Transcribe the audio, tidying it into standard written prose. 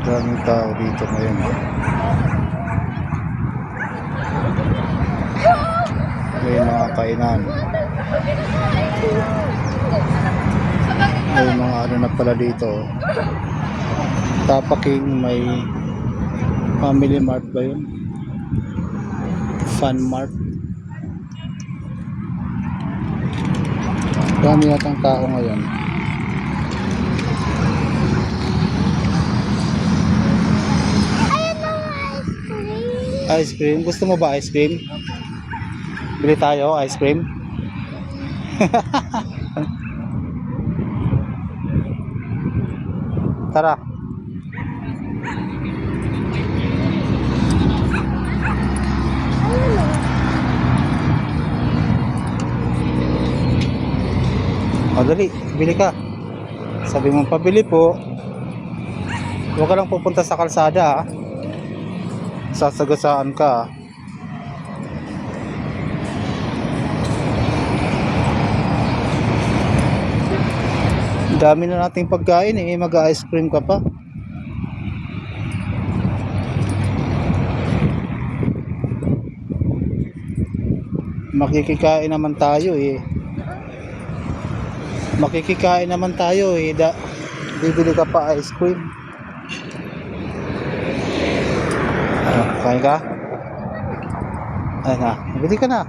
Daming tao dito ngayon. May mga kainan. May mga ano na pala dito. Tapaking may Family Mart ba yun? Fun Mart. Dami yatang tao ngayon. Ice cream. Gusto mo ba ice cream? Bili tayo ice cream. Tara. O dali, bili ka. Sabi mo pabili po. Huwag ka lang pupunta sa kalsada, ha? Sasagasaan ka, ha? Dami na nating pagkain, eh. Mag-ice cream ka pa. Makikikain naman tayo, eh. Makikikain naman tayo, eh. Bibili ka pa ice cream. Kain ka? Ay na, bili ka na.